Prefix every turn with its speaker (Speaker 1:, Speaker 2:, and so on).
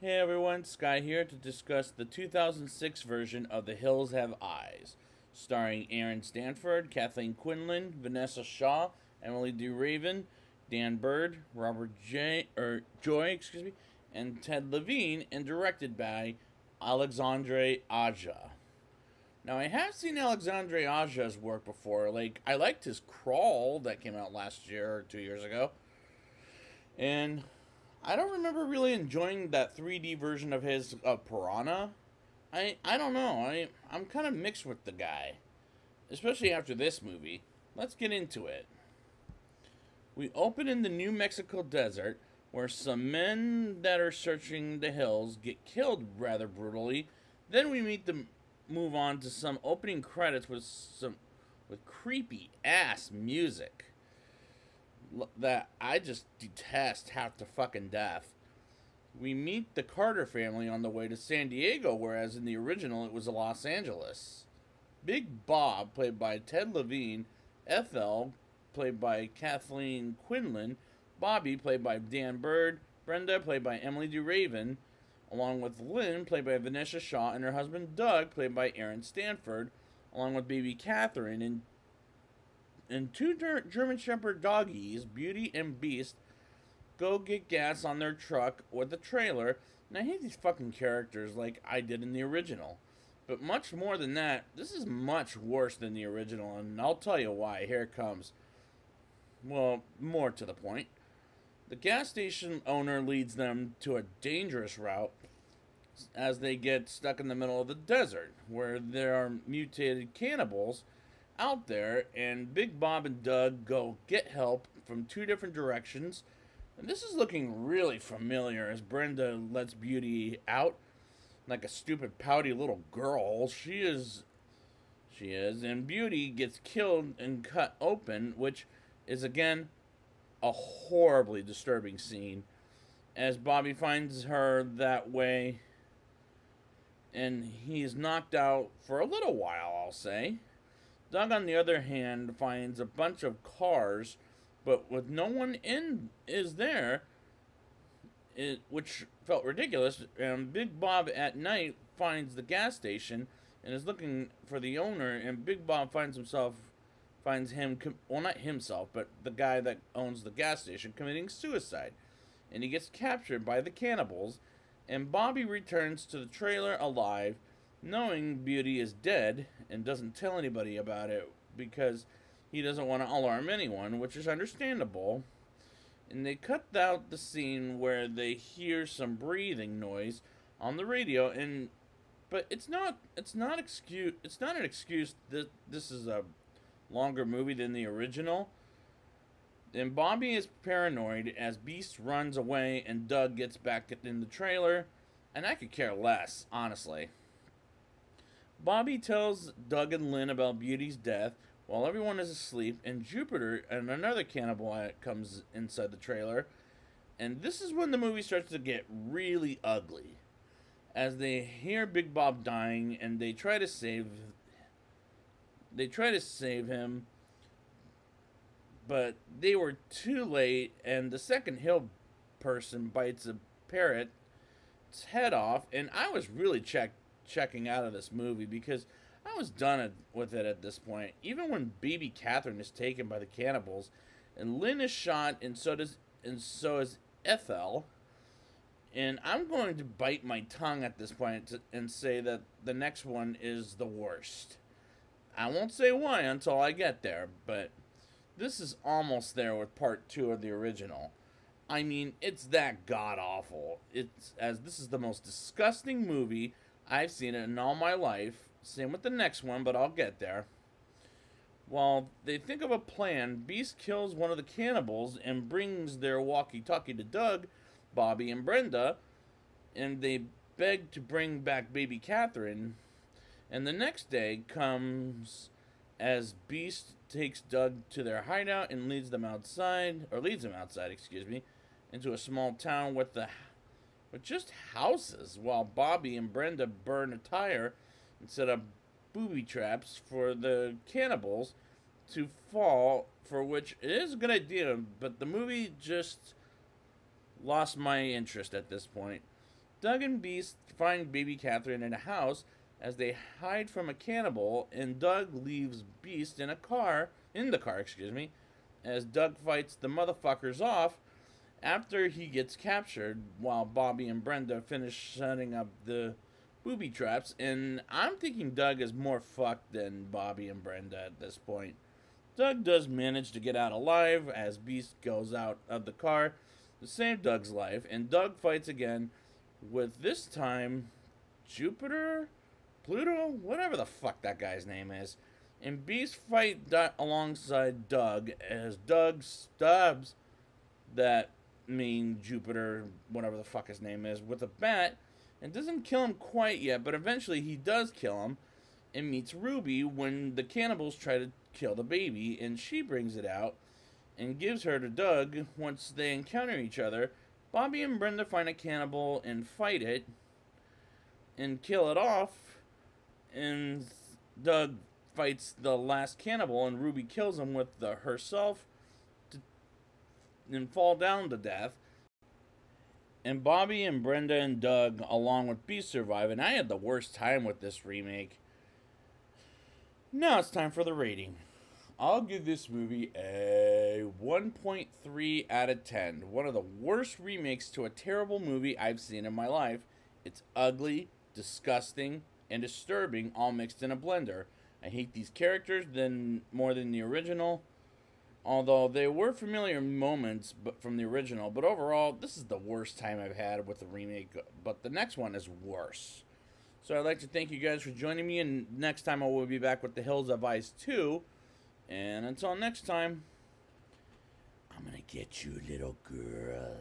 Speaker 1: Hey everyone, Sky here to discuss the 2006 version of The Hills Have Eyes, starring Aaron Stanford, Kathleen Quinlan, Vanessa Shaw, Emily DeRaven, Dan Bird, Joy, and Ted Levine, and directed by Alexandre Aja. Now, I have seen Alexandre Aja's work before. I liked his Crawl that came out last year or 2 years ago. And I don't remember really enjoying that 3D version of his Piranha. I don't know. I'm kind of mixed with the guy, especially after this movie. Let's get into it. We open in the New Mexico desert, where some men that are searching the hills get killed rather brutally. Then we move on to some opening credits with creepy ass music that I just detest half to fucking death. We meet the Carter family on the way to San Diego, whereas in the original it was Los Angeles. Big Bob, played by Ted Levine, Ethel, played by Kathleen Quinlan, Bobby, played by Dan Bird, Brenda, played by Emily DeRaven, along with Lynn, played by Vanessa Shaw, and her husband Doug, played by Aaron Stanford, along with baby Catherine, and two German Shepherd doggies, Beauty and Beast, go get gas on their truck with a trailer. And I hate these fucking characters like I did in the original. But much more than that, this is much worse than the original, and I'll tell you why. Here it comes. Well, more to the point. The gas station owner leads them to a dangerous route as they get stuck in the middle of the desert, where there are mutated cannibals out there, and Big Bob and Doug go get help from two different directions. And this is looking really familiar as Brenda lets Beauty out like a stupid pouty little girl. She is, and Beauty gets killed and cut open, which is again a horribly disturbing scene as Bobby finds her that way, and he's knocked out for a little while, I'll say. Doug, on the other hand, finds a bunch of cars, but with no one is there, which felt ridiculous. And Big Bob at night finds the gas station and is looking for the owner, and Big Bob finds him, well, not himself, but the guy that owns the gas station, committing suicide. And he gets captured by the cannibals, and Bobby returns to the trailer alive, knowing Beauty is dead, and doesn't tell anybody about it because he doesn't want to alarm anyone, which is understandable. And they cut out the scene where they hear some breathing noise on the radio, but it's not an excuse that this is a longer movie than the original. And Bobby is paranoid as Beast runs away and Doug gets back in the trailer, and I could care less, honestly. Bobby tells Doug and Lynn about Beauty's death while everyone is asleep, and Jupiter and another cannibal comes inside the trailer. And this is when the movie starts to get really ugly, as they hear Big Bob dying and they try to save him, but they were too late, and the second hill person bites a parrot's head off, and I was really checking out of this movie because I was done with it at this point. Even when baby Catherine is taken by the cannibals, and Lynn is shot, and so is Ethel. And I'm going to bite my tongue at this point and say that the next one is the worst. I won't say why until I get there, but this is almost there with part 2 of the original. I mean, it's that god-awful. This is the most disgusting movie I've seen it in all my life. Same with the next one, but I'll get there. While they think of a plan, Beast kills one of the cannibals and brings their walkie-talkie to Doug, Bobby, and Brenda, and they beg to bring back baby Catherine. And the next day comes as Beast takes Doug to their hideout and leads them outside, into a small town with just houses, while Bobby and Brenda burn a tire and set up booby traps for the cannibals to fall, for which it is a good idea, but the movie just lost my interest at this point. Doug and Beast find baby Catherine in a house as they hide from a cannibal, and Doug leaves Beast in the car, as Doug fights the motherfuckers off after he gets captured, while Bobby and Brenda finish setting up the booby traps. And I'm thinking Doug is more fucked than Bobby and Brenda at this point. Doug does manage to get out alive as Beast goes out of the car to save Doug's life, and Doug fights again with, this time, Jupiter? Pluto? Whatever the fuck that guy's name is. And Beast fight alongside Doug as Doug stabs that mean Jupiter, whatever the fuck his name is, with a bat, and doesn't kill him quite yet, but eventually he does kill him and meets Ruby when the cannibals try to kill the baby, and she brings it out and gives her to Doug. Once they encounter each other, Bobby and Brenda find a cannibal and fight it and kill it off, and Doug fights the last cannibal, and Ruby kills him with herself and fall down to death. And Bobby and Brenda and Doug, along with Beast, survive, and I had the worst time with this remake. Now it's time for the rating. I'll give this movie a 1.3 out of 10. One of the worst remakes to a terrible movie I've seen in my life. It's ugly, disgusting, and disturbing, all mixed in a blender. I hate these characters more than the original, although there were familiar moments from the original. But overall, this is the worst time I've had with the remake, but the next one is worse. So I'd like to thank you guys for joining me, and next time I will be back with The Hills Have Eyes 2. And until next time, I'm gonna get you, little girl.